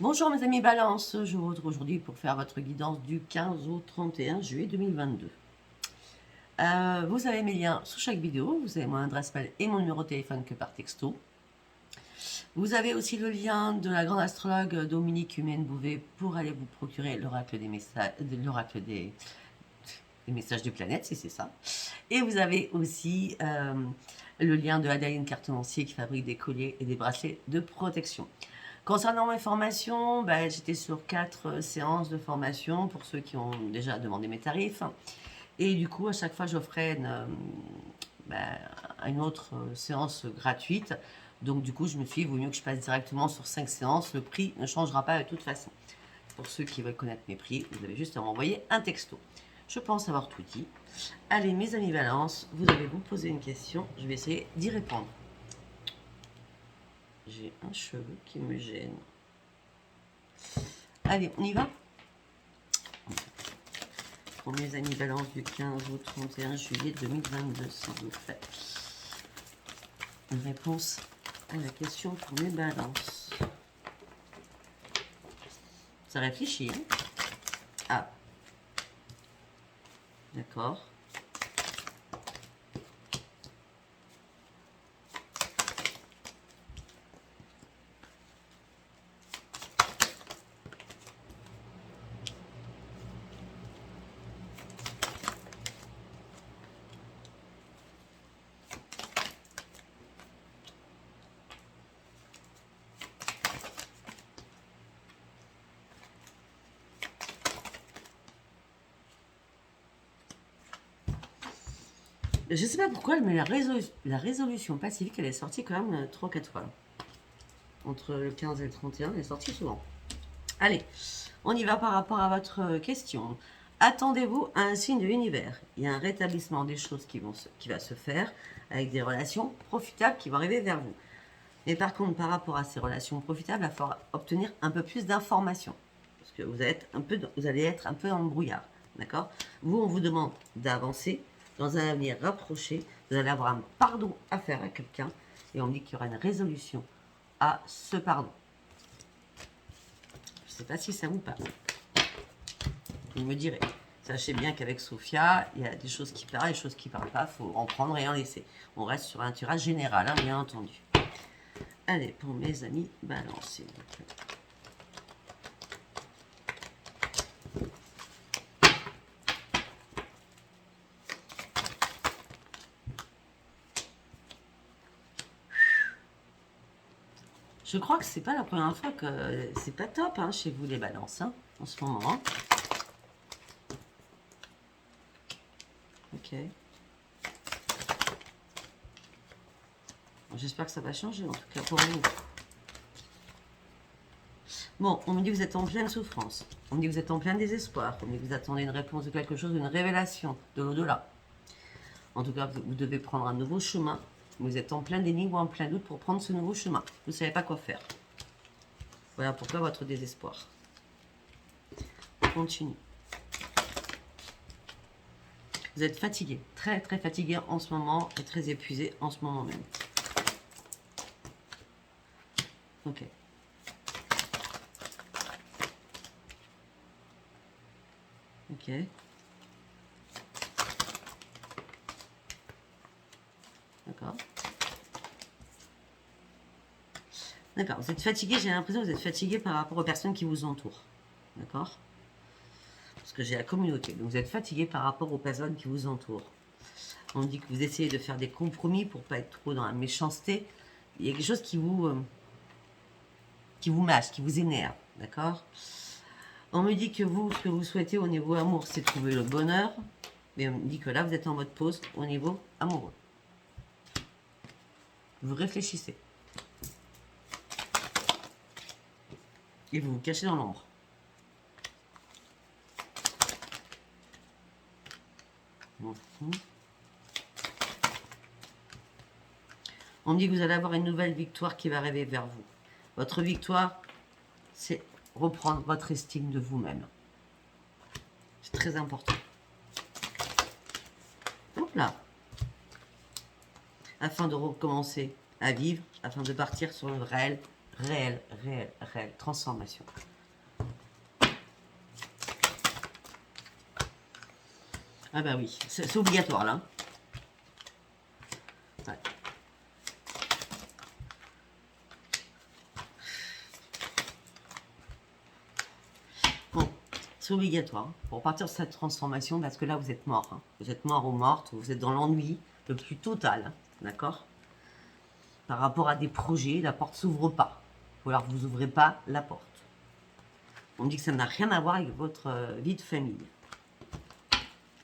Bonjour mes amis Balance, je vous retrouve aujourd'hui pour faire votre guidance du 15 au 31 juillet 2022. Vous avez mes liens sous chaque vidéo, vous avez mon adresse mail et mon numéro de téléphone que par texto. Vous avez aussi le lien de la grande astrologue Dominique Humaine-Bouvet pour aller vous procurer l'oracle des messages, des messages des planètes, si c'est ça. Et vous avez aussi le lien de Adaline Cartonancier qui fabrique des colliers et des bracelets de protection. Concernant mes formations, j'étais sur 4 séances de formation pour ceux qui ont déjà demandé mes tarifs. Et du coup, à chaque fois, j'offrais une autre séance gratuite. Donc du coup, je me suis dit, il vaut mieux que je passe directement sur 5 séances. Le prix ne changera pas de toute façon. Pour ceux qui veulent connaître mes prix, vous avez juste à m'envoyer un texto. Je pense avoir tout dit. Allez, mes amis Balance, vous allez vous poser une question. Je vais essayer d'y répondre. J'ai un cheveu qui me gêne. Allez, on y va? Pour mes amis Balance du 15 au 31 juillet 2022, s'il vous plaît. Une réponse à la question pour mes Balances. Ça réfléchit, hein? Ah. D'accord. Je sais pas pourquoi, mais la résolution pacifique, elle est sortie quand même 3-4 fois. Entre le 15 et le 31, elle est sortie souvent. Allez, on y va par rapport à votre question. Attendez-vous à un signe de l'univers. Il y a un rétablissement des choses qui va se faire avec des relations profitables qui vont arriver vers vous. Mais par contre, par rapport à ces relations profitables, il va falloir obtenir un peu plus d'informations. Parce que vous allez être un peu dans le brouillard. D'accord? Vous, on vous demande d'avancer dans un avenir rapproché. Vous allez avoir un pardon à faire à quelqu'un. Et on dit qu'il y aura une résolution à ce pardon. Je ne sais pas si ça vous parle. Vous me direz. Sachez bien qu'avec Sophia, il y a des choses qui parlent, des choses qui ne parlent pas. Il faut en prendre et en laisser. On reste sur un tirage général, hein, bien entendu. Allez, pour mes amis, balancez. Je crois que c'est pas la première fois que c'est pas top hein, chez vous les balances hein, en ce moment. Hein. Ok. J'espère que ça va changer en tout cas pour vous. Bon, on me dit que vous êtes en pleine souffrance. On me dit que vous êtes en plein désespoir. On me dit que vous attendez une réponse de quelque chose, une révélation de l'au-delà. En tout cas, vous devez prendre un nouveau chemin. Vous êtes en plein déni ou en plein doute pour prendre ce nouveau chemin. Vous ne savez pas quoi faire. Voilà pourquoi votre désespoir. On continue. Vous êtes fatigué, très très fatigué en ce moment et très épuisé en ce moment même. Ok. Ok. D'accord. D'accord. Vous êtes fatigué, j'ai l'impression que vous êtes fatigué par rapport aux personnes qui vous entourent. D'accord? Parce que j'ai la communauté. Donc vous êtes fatigué par rapport aux personnes qui vous entourent. On dit que vous essayez de faire des compromis pour pas être trop dans la méchanceté. Il y a quelque chose qui vous mâche, qui vous énerve. D'accord? On me dit que vous, ce que vous souhaitez au niveau amour, c'est trouver le bonheur. Mais on me dit que là, vous êtes en mode pause au niveau amoureux. Vous réfléchissez. Et vous vous cachez dans l'ombre. On me dit que vous allez avoir une nouvelle victoire qui va arriver vers vous. Votre victoire, c'est reprendre votre estime de vous-même. C'est très important. Hop là. Afin de recommencer à vivre, afin de partir sur une réelle, réelle, réelle transformation. Ah bah oui, c'est obligatoire là. Ouais. Bon, c'est obligatoire pour partir de cette transformation parce que là vous êtes mort. Hein. Vous êtes mort ou morte, vous êtes dans l'ennui le plus total, hein, d'accord? Par rapport à des projets, la porte s'ouvre pas. Ou alors vous ouvrez pas la porte. On me dit que ça n'a rien à voir avec votre vie de famille.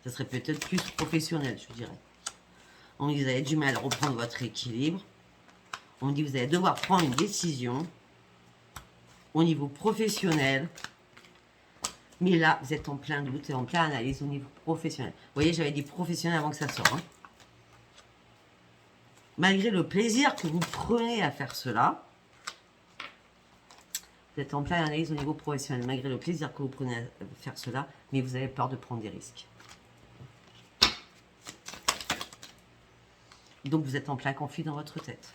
Ça serait peut-être plus professionnel, je dirais. On me dit que vous avez du mal à reprendre votre équilibre. On me dit que vous allez devoir prendre une décision au niveau professionnel. Mais là, vous êtes en plein doute et en plein analyse au niveau professionnel. Vous voyez, j'avais dit professionnel avant que ça sorte. Hein. Malgré le plaisir que vous prenez à faire cela, vous êtes en pleine analyse au niveau professionnel, malgré le plaisir que vous prenez à faire cela, mais vous avez peur de prendre des risques. Donc vous êtes en plein conflit dans votre tête.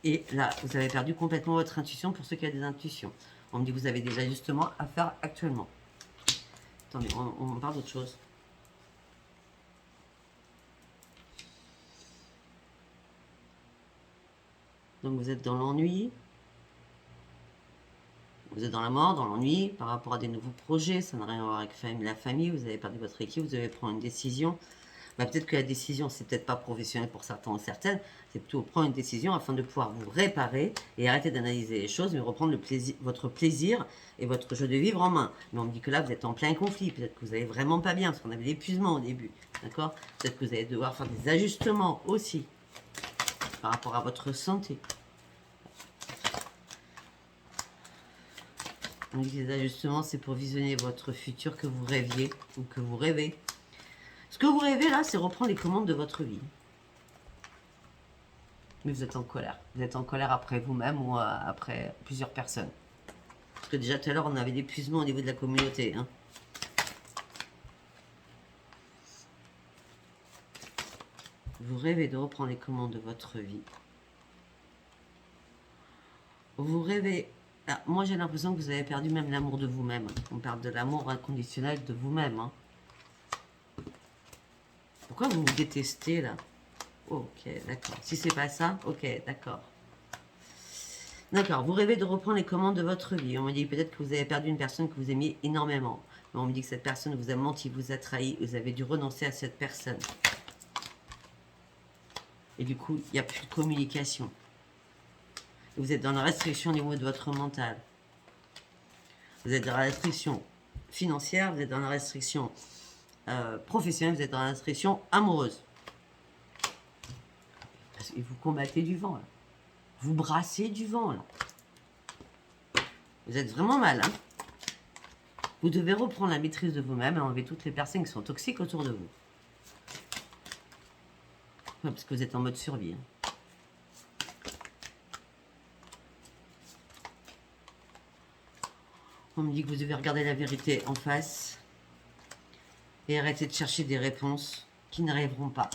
Et là, vous avez perdu complètement votre intuition pour ceux qui ont des intuitions. On me dit que vous avez des ajustements à faire actuellement. Attendez, on parle d'autre chose. Donc vous êtes dans l'ennui. Vous êtes dans la mort, dans l'ennui, par rapport à des nouveaux projets. Ça n'a rien à voir avec la famille. Vous avez perdu votre équipe, vous devez prendre une décision. Bah, peut-être que la décision, c'est peut-être pas professionnel pour certains ou certaines. C'est plutôt prendre une décision afin de pouvoir vous réparer et arrêter d'analyser les choses, mais reprendre le plaisir, votre plaisir et votre jeu de vivre en main. Mais on me dit que là, vous êtes en plein conflit. Peut-être que vous n'allez vraiment pas bien, parce qu'on avait l'épuisement au début. D'accord? Peut-être que vous allez devoir faire des ajustements aussi par rapport à votre santé. On dit que les ajustements, c'est pour visionner votre futur que vous rêviez ou que vous rêvez. Ce que vous rêvez là, c'est reprendre les commandes de votre vie. Mais vous êtes en colère. Vous êtes en colère après vous-même ou après plusieurs personnes. Parce que déjà tout à l'heure, on avait l'épuisement au niveau de la communauté. Hein. Vous rêvez de reprendre les commandes de votre vie. Vous rêvez... Ah, moi, j'ai l'impression que vous avez perdu même l'amour de vous-même. On parle de l'amour inconditionnel de vous-même. Hein. Pourquoi vous vous détestez, là? Ok, d'accord. Si c'est pas ça, ok, d'accord. D'accord, vous rêvez de reprendre les commandes de votre vie. On me dit peut-être que vous avez perdu une personne que vous aimiez énormément. Mais on me dit que cette personne vous a menti, vous a trahi. Vous avez dû renoncer à cette personne. Et du coup, il n'y a plus de communication. Vous êtes dans la restriction au niveau de votre mental. Vous êtes dans la restriction financière, vous êtes dans la restriction professionnelle, vous êtes dans la restriction amoureuse. Parce que vous combattez du vent, là. Vous brassez du vent, là. Vous êtes vraiment mal, hein. Vous devez reprendre la maîtrise de vous-même et enlever toutes les personnes qui sont toxiques autour de vous. Ouais, parce que vous êtes en mode survie. Hein. On me dit que vous devez regarder la vérité en face et arrêter de chercher des réponses qui n'arriveront pas.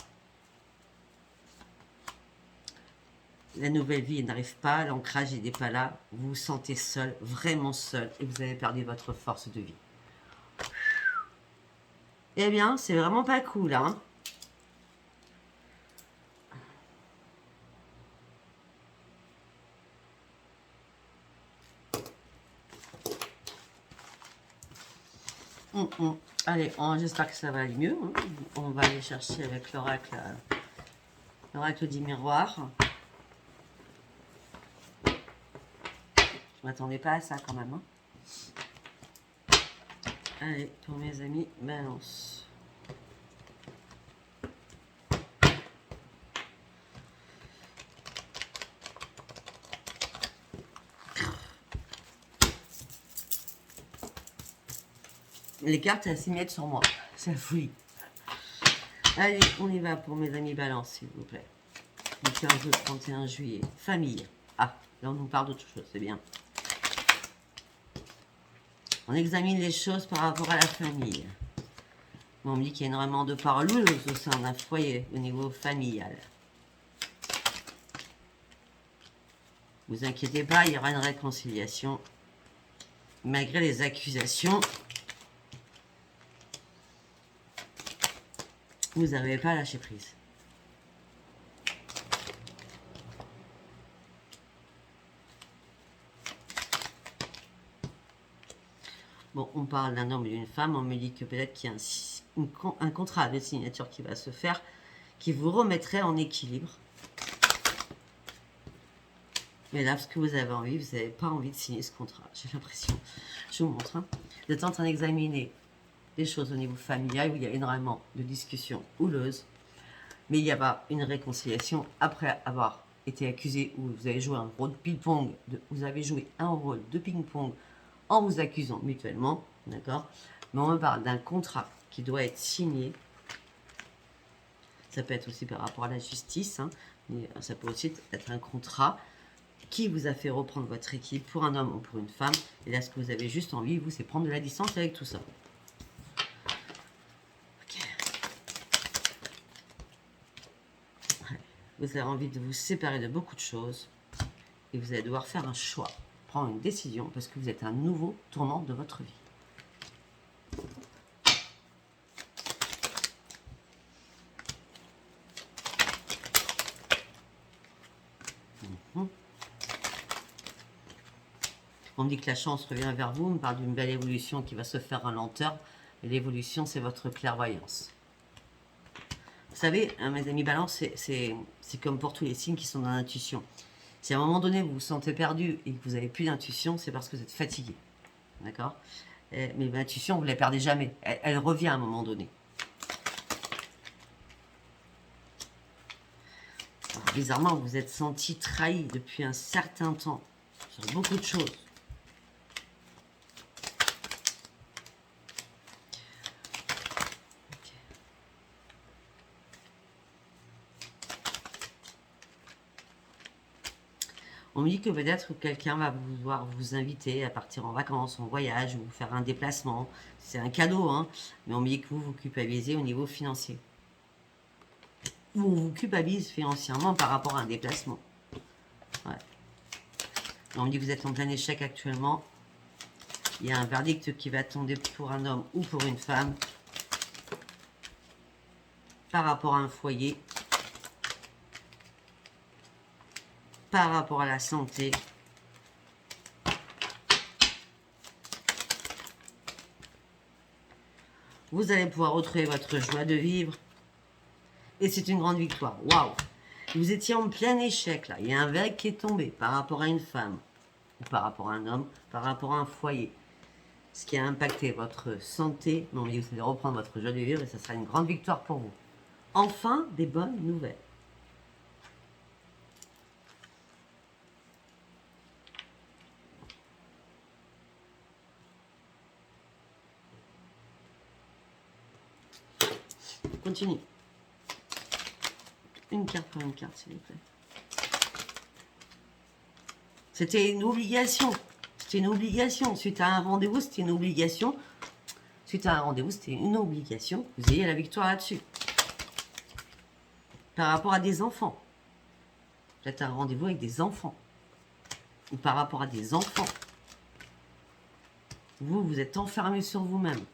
La nouvelle vie n'arrive pas, l'ancrage n'est pas là, vous vous sentez seul, vraiment seul, et vous avez perdu votre force de vie. Eh bien, c'est vraiment pas cool, hein. Allez, j'espère que ça va aller mieux. Hein. On va aller chercher avec l'oracle du miroir. Je m'attendais pas à ça quand même. Hein. Allez, pour mes amis, balance. Les cartes, elles s'y mettent sur moi. C'est la folie. Allez, on y va pour mes amis balance, s'il vous plaît. Du 15 au 31 juillet. Famille. Ah, là, on nous parle d'autre chose, c'est bien. On examine les choses par rapport à la famille. On me dit qu'il y a énormément de parleuses au sein d'un foyer au niveau familial. Vous inquiétez pas, il y aura une réconciliation. Malgré les accusations, vous n'arrivez pas à lâcher prise. Bon, on parle d'un homme et d'une femme. On me dit que peut-être qu'il y a un contrat de signature qui va se faire, qui vous remettrait en équilibre. Mais là, ce que vous avez envie, vous n'avez pas envie de signer ce contrat. J'ai l'impression. Je vous montre. Hein. Vous êtes en train d'examiner des choses au niveau familial où il y a énormément de discussions houleuses. Mais il n'y a pas une réconciliation après avoir été accusé ou vous avez joué un rôle de ping-pong. Vous avez joué un rôle de ping-pong en vous accusant mutuellement. D'accord? Mais on me parle d'un contrat qui doit être signé. Ça peut être aussi par rapport à la justice. Hein, mais ça peut aussi être un contrat qui vous a fait reprendre votre équipe pour un homme ou pour une femme. Et là, ce que vous avez juste envie, vous, c'est prendre de la distance avec tout ça. Okay. Ouais. Vous avez envie de vous séparer de beaucoup de choses. Et vous allez devoir faire un choix, prendre une décision, parce que vous êtes à un nouveau tournant de votre vie. On me dit que la chance revient vers vous, on me parle d'une belle évolution qui va se faire en lenteur. Et l'évolution, c'est votre clairvoyance. Vous savez, hein, mes amis balance, c'est comme pour tous les signes qui sont dans l'intuition. Si à un moment donné, vous vous sentez perdu et que vous n'avez plus d'intuition, c'est parce que vous êtes fatigué. D'accord? Mais l'intuition, vous ne la perdez jamais. Elle revient à un moment donné. Alors, bizarrement, vous vous êtes senti trahi depuis un certain temps sur beaucoup de choses. On me dit que peut-être quelqu'un va vouloir vous inviter à partir en vacances, en voyage, ou faire un déplacement. C'est un cadeau, hein. Mais on me dit que vous culpabilisez au niveau financier. Ou on vous culpabilise financièrement par rapport à un déplacement. Ouais. On me dit que vous êtes en plein échec actuellement. Il y a un verdict qui va tomber pour un homme ou pour une femme par rapport à un foyer, par rapport à la santé. Vous allez pouvoir retrouver votre joie de vivre. Et c'est une grande victoire. Waouh! Vous étiez en plein échec là. Il y a un verre qui est tombé par rapport à une femme, ou par rapport à un homme, par rapport à un foyer. Ce qui a impacté votre santé. Non, mais vous allez reprendre votre joie de vivre et ça sera une grande victoire pour vous. Enfin, des bonnes nouvelles. Continue. Une carte par une carte, s'il vous plaît. C'était une obligation. C'était une obligation. Suite à un rendez-vous, c'était une obligation. Suite à un rendez-vous, c'était une obligation. Vous ayez la victoire là-dessus. Par rapport à des enfants. Peut-être un rendez-vous avec des enfants. Ou par rapport à des enfants. Vous, vous êtes enfermé sur vous-même.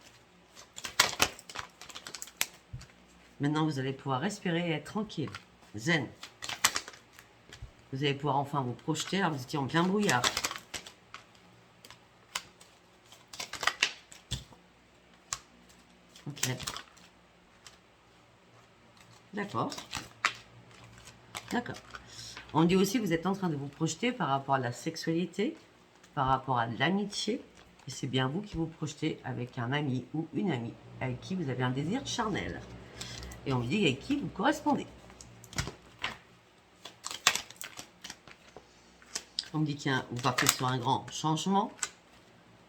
Maintenant, vous allez pouvoir respirer et être tranquille. Zen. Vous allez pouvoir enfin vous projeter. Alors, vous étiez en plein brouillard. Ok. D'accord. D'accord. On dit aussi que vous êtes en train de vous projeter par rapport à la sexualité, par rapport à l'amitié. Et c'est bien vous qui vous projetez avec un ami ou une amie avec qui vous avez un désir charnel. Et on me dit avec qui vous correspondez. On me dit que vous partez sur un grand changement.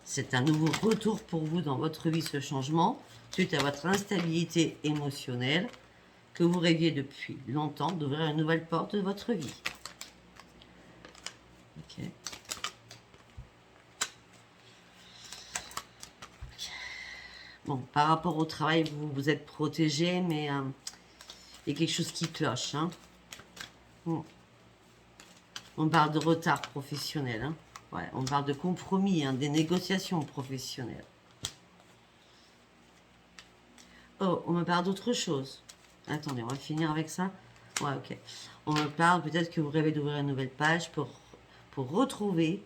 C'est un nouveau retour pour vous dans votre vie, ce changement, suite à votre instabilité émotionnelle que vous rêviez depuis longtemps d'ouvrir une nouvelle porte de votre vie. Ok. Bon, par rapport au travail, vous vous êtes protégé, mais il y a quelque chose qui cloche. Hein. On parle de retard professionnel. Hein. Ouais, on parle de compromis, hein, des négociations professionnelles. Oh, on me parle d'autre chose. Attendez, on va finir avec ça. Ouais, ok. On me parle peut-être que vous rêvez d'ouvrir une nouvelle page pour retrouver,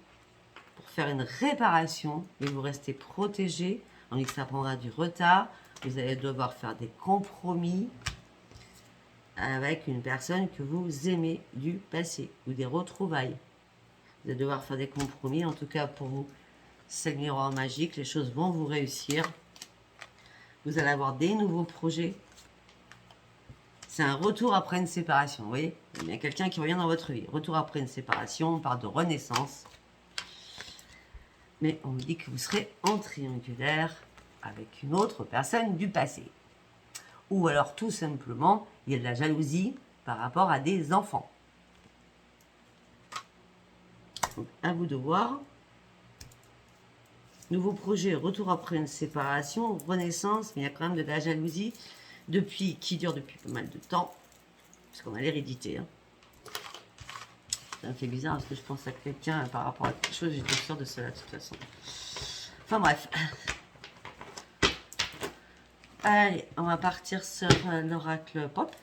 pour faire une réparation, mais vous restez protégé. On dit que ça prendra du retard. Vous allez devoir faire des compromis avec une personne que vous aimez du passé ou des retrouvailles. Vous allez devoir faire des compromis. En tout cas, pour vous, c'est le miroir magique. Les choses vont vous réussir. Vous allez avoir des nouveaux projets. C'est un retour après une séparation. Vous voyez, il y a quelqu'un qui revient dans votre vie. Retour après une séparation. On parle de renaissance. Mais on me dit que vous serez en triangulaire avec une autre personne du passé. Ou alors tout simplement, il y a de la jalousie par rapport à des enfants. Donc, à vous de voir. Nouveau projet, retour après une séparation, renaissance, mais il y a quand même de la jalousie qui dure depuis pas mal de temps. Parce qu'on a l'hérédité. Hein. Ça me fait bizarre parce que je pense à quelqu'un par rapport à quelque chose, j'étais sûre de cela de toute façon. Enfin bref. Allez, on va partir sur l'oracle pop.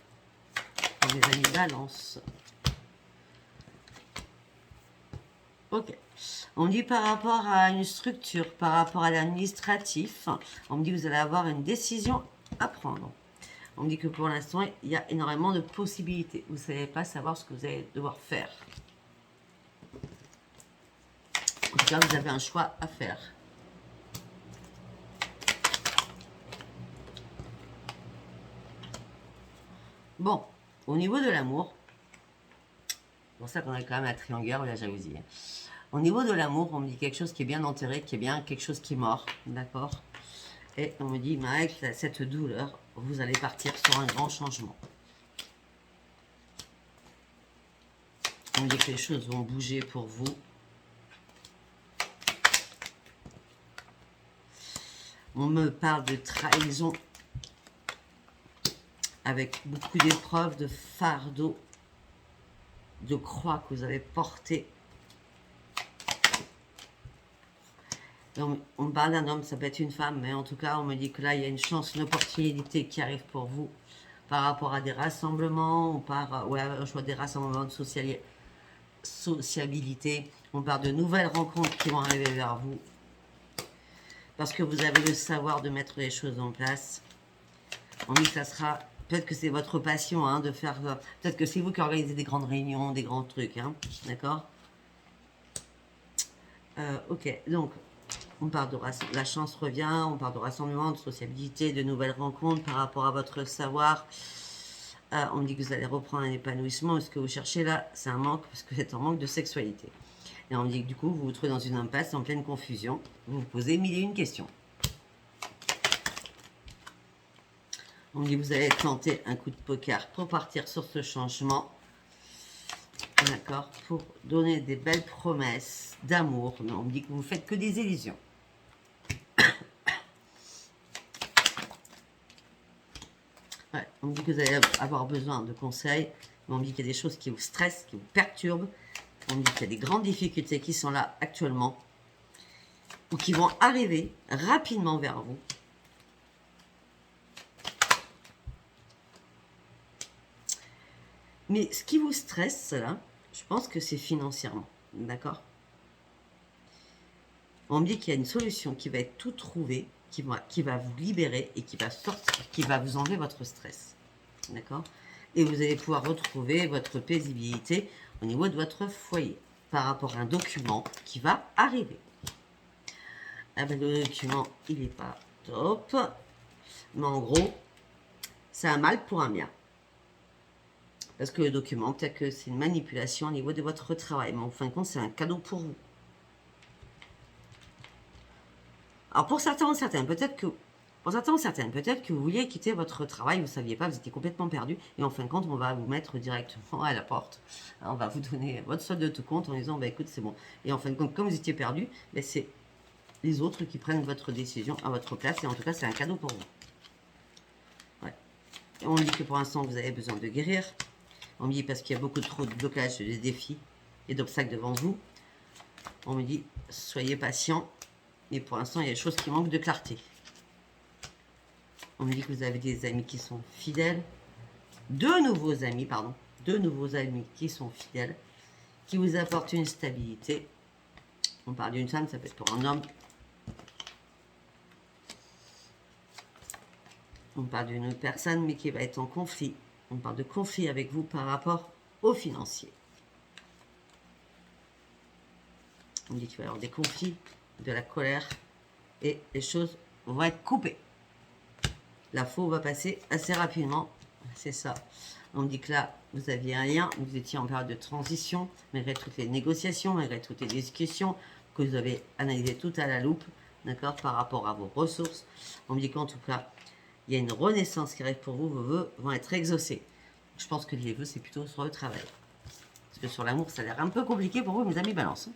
Pour les amis balance. Ok. On me dit par rapport à une structure, par rapport à l'administratif, on me dit que vous allez avoir une décision à prendre. On me dit que pour l'instant, il y a énormément de possibilités. Vous ne savez pas savoir ce que vous allez devoir faire. En tout cas, vous avez un choix à faire. Bon, au niveau de l'amour, c'est pour ça qu'on a quand même la triangulaire ou la jalousie. Au niveau de l'amour, on me dit quelque chose qui est bien enterré, qui est bien quelque chose qui est mort, d'accord? Et on me dit, mais avec cette douleur, vous allez partir sur un grand changement. On me dit que les choses vont bouger pour vous. On me parle de trahison avec beaucoup d'épreuves, de fardeaux, de croix que vous avez portées. On me parle d'un homme, ça peut être une femme, mais en tout cas, on me dit que là, il y a une chance, une opportunité qui arrive pour vous par rapport à des rassemblements, ou je vois des rassemblements de sociabilité. On parle de nouvelles rencontres qui vont arriver vers vous parce que vous avez le savoir de mettre les choses en place. On dit que ça sera, peut-être que c'est votre passion hein, de faire, peut-être que c'est vous qui organisez des grandes réunions, des grands trucs, hein, d'accord? Ok, donc on parle de la chance revient, on parle de rassemblement, de sociabilité, de nouvelles rencontres par rapport à votre savoir. On me dit que vous allez reprendre un épanouissement. Ce que vous cherchez là, c'est un manque, parce que vous êtes en manque de sexualité. Et on me dit que du coup, vous vous trouvez dans une impasse, en pleine confusion. Vous vous posez 1001 questions. On me dit que vous allez tenter un coup de poker pour partir sur ce changement. D'accord? Pour donner des belles promesses d'amour. Mais on me dit que vous ne faites que des illusions. Ouais, on me dit que vous allez avoir besoin de conseils. On me dit qu'il y a des choses qui vous stressent, qui vous perturbent. On me dit qu'il y a des grandes difficultés qui sont là actuellement ou qui vont arriver rapidement vers vous. Mais ce qui vous stresse, là, je pense que c'est financièrement. D'accord? On me dit qu'il y a une solution qui va être tout trouvée, qui va vous libérer et qui va sortir, qui va vous enlever votre stress. D'accord? Et vous allez pouvoir retrouver votre paisibilité au niveau de votre foyer par rapport à un document qui va arriver. Ah ben, le document, il n'est pas top. Mais en gros, c'est un mal pour un bien. Parce que le document, peut-être que c'est une manipulation au niveau de votre travail. Mais en fin de compte, c'est un cadeau pour vous. Alors pour certains ou certaines, peut-être que vous vouliez quitter votre travail, vous ne saviez pas, vous étiez complètement perdu, et en fin de compte, on va vous mettre directement à la porte. On va vous donner votre solde de tout compte en disant, bah, écoute, c'est bon. Et en fin de compte, comme vous étiez perdu, bah, c'est les autres qui prennent votre décision à votre place, et en tout cas, c'est un cadeau pour vous. Ouais. Et on dit que pour l'instant, vous avez besoin de guérir. On me dit parce qu'il y a beaucoup trop de blocages, de défis. et d'obstacles devant vous. On me dit, soyez patient. Mais pour l'instant, il y a des choses qui manquent de clarté. On me dit que vous avez des amis qui sont fidèles. Deux nouveaux amis qui sont fidèles, qui vous apportent une stabilité. On parle d'une femme, ça peut être pour un homme. On parle d'une autre personne, mais qui va être en conflit. On parle de conflit avec vous par rapport aux financiers. On dit qu'il va y avoir des conflits, de la colère, et les choses vont être coupées. La faux va passer assez rapidement, c'est ça. On dit que là, vous aviez un lien, vous étiez en période de transition, malgré toutes les négociations, malgré toutes les discussions, que vous avez analysé tout à la loupe, d'accord, par rapport à vos ressources. On me dit qu'en tout cas, il y a une renaissance qui arrive pour vous, vos vœux vont être exaucés. Je pense que les vœux, c'est plutôt sur le travail. Parce que sur l'amour, ça a l'air un peu compliqué pour vous, mes amis Balance.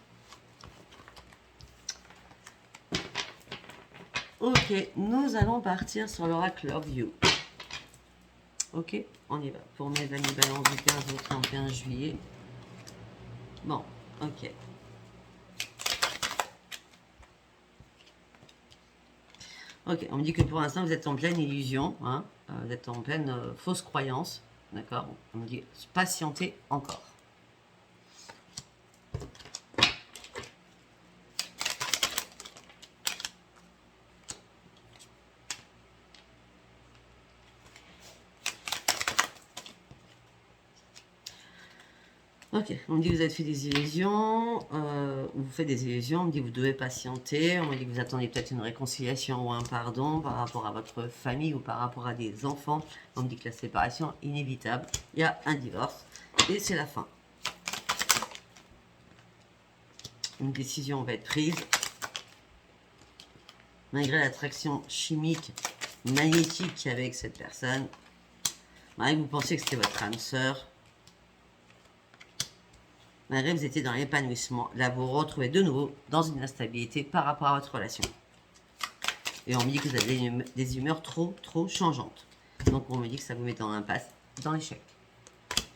Ok, nous allons partir sur l'oracle Love You. Ok, on y va. Pour mes amis Balance du 15 au 31 juillet. Bon, ok. Ok, on me dit que pour l'instant, vous êtes en pleine illusion. Hein, vous êtes en pleine fausse croyance. D'accord. On me dit patientez encore. Ok, on me dit que vous avez fait des illusions, vous faites des illusions, on me dit que vous devez patienter, on me dit que vous attendez peut-être une réconciliation ou un pardon par rapport à votre famille ou par rapport à des enfants. On me dit que la séparation est inévitable, il y a un divorce et c'est la fin. Une décision va être prise. Malgré l'attraction chimique, magnétique qu'il y avait avec cette personne, malgré que vous pensiez que c'était votre âme sœur, malgré que vous étiez dans l'épanouissement, là vous vous retrouvez de nouveau dans une instabilité par rapport à votre relation. Et on me dit que vous avez des humeurs trop changeantes. Donc on me dit que ça vous met dans l'impasse, dans l'échec.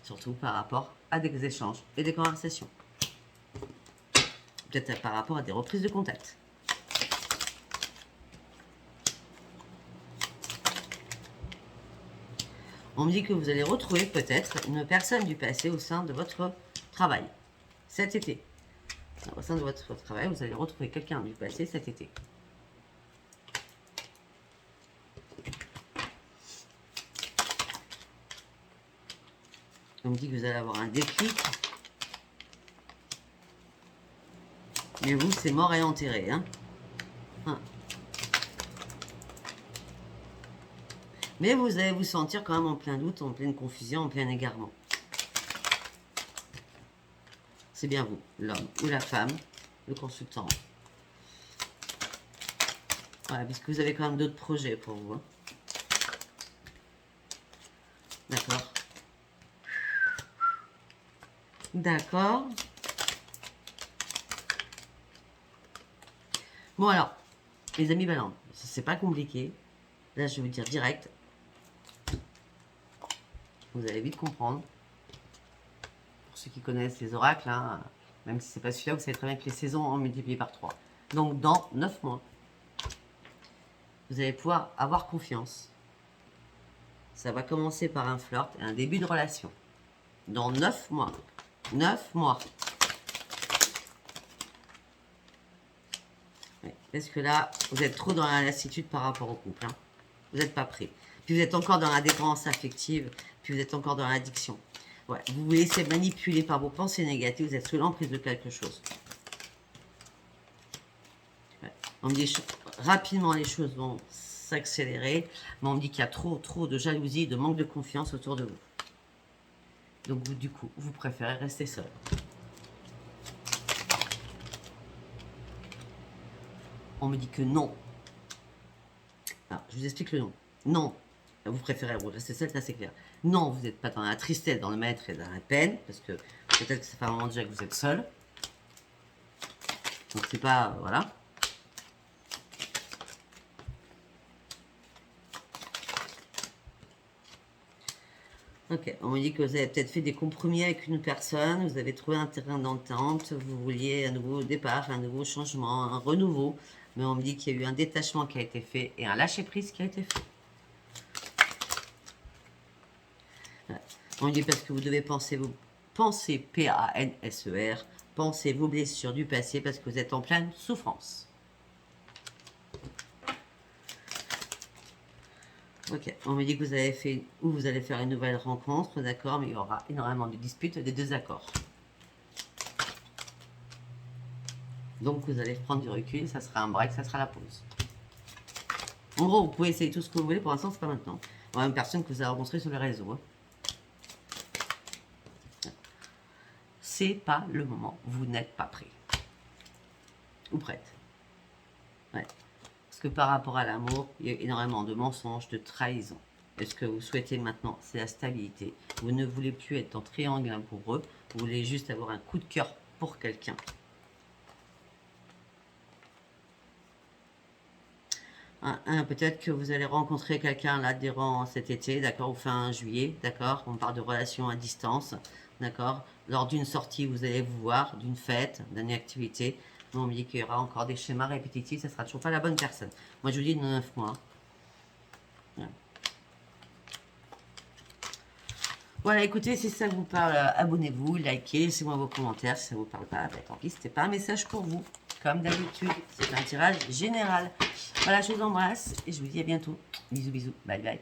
Surtout par rapport à des échanges et des conversations. Peut-être par rapport à des reprises de contact. On me dit que vous allez retrouver peut-être une personne du passé au sein de votre travail. Cet été. Au sein de votre travail, vous allez retrouver quelqu'un du passé cet été. On me dit que vous allez avoir un déclic. Mais vous, c'est mort et enterré. Hein. Mais vous allez vous sentir quand même en plein doute, en pleine confusion, en plein égarement. C'est bien vous, l'homme ou la femme, le consultant. Voilà, puisque vous avez quand même d'autres projets pour vous. Hein. D'accord. D'accord. Bon alors, les amis Balance, c'est pas compliqué. Là, je vais vous dire direct. Vous allez vite comprendre. Pour ceux qui connaissent les oracles, hein, même si c'est pas celui-là, vous savez très bien que les saisons ont multiplié par 3. Donc, dans 9 mois, vous allez pouvoir avoir confiance. Ça va commencer par un flirt et un début de relation. Dans 9 mois. 9 mois. Ouais, parce que là, vous êtes trop dans la lassitude par rapport au couple. Hein. Vous n'êtes pas prêt. Puis vous êtes encore dans la dépendance affective. Puis vous êtes encore dans l'addiction. Ouais, vous vous laissez manipuler par vos pensées négatives. Vous êtes sous l'emprise de quelque chose. Ouais. On me dit rapidement les choses vont s'accélérer. Mais on me dit qu'il y a trop de jalousie, de manque de confiance autour de vous. Donc vous, du coup, vous préférez rester seul. On me dit que non. Alors, je vous explique le non. Non. Vous préférez rester seul, ça c'est clair. Non, vous n'êtes pas dans la tristesse, dans le mal-être et dans la peine, parce que peut-être que ça fait un moment déjà que vous êtes seul. Donc c'est pas... voilà. Ok, on me dit que vous avez peut-être fait des compromis avec une personne, vous avez trouvé un terrain d'entente, vous vouliez un nouveau départ, un nouveau changement, un renouveau, mais on me dit qu'il y a eu un détachement qui a été fait et un lâcher-prise qui a été fait. Ouais. On me dit parce que vous devez penser vos pensées, P-A-N-S-E-R, pensez vos blessures du passé parce que vous êtes en pleine souffrance. Ok, on me dit que vous avez fait, ou vous allez faire une nouvelle rencontre, d'accord, mais il y aura énormément de disputes, des désaccords. Donc vous allez prendre du recul, ça sera un break, ça sera la pause. En gros, vous pouvez essayer tout ce que vous voulez, pour l'instant, c'est pas maintenant. Il y a une personne que vous avez rencontrée sur les réseaux. Hein. C'est pas le moment, vous n'êtes pas prêt. Ou prête. Ouais. Parce que par rapport à l'amour, il y a énormément de mensonges, de trahison. Et ce que vous souhaitez maintenant, c'est la stabilité. Vous ne voulez plus être en triangle amoureux, vous voulez juste avoir un coup de cœur pour quelqu'un. Peut-être que vous allez rencontrer quelqu'un là durant cet été, d'accord, ou fin juillet, d'accord. On parle de relations à distance, d'accord. Lors d'une sortie, vous allez vous voir, d'une fête, d'une activité. On me dit qu'il y aura encore des schémas répétitifs, ça sera toujours pas la bonne personne. Moi, je vous dis dans 9 mois. Voilà. Voilà, écoutez, si ça vous parle, abonnez-vous, likez, laissez-moi vos commentaires. Si ça vous parle pas, bah, tant pis, c'était pas un message pour vous. Comme d'habitude, c'est un tirage général. Voilà, je vous embrasse et je vous dis à bientôt. Bisous, bisous. Bye, bye.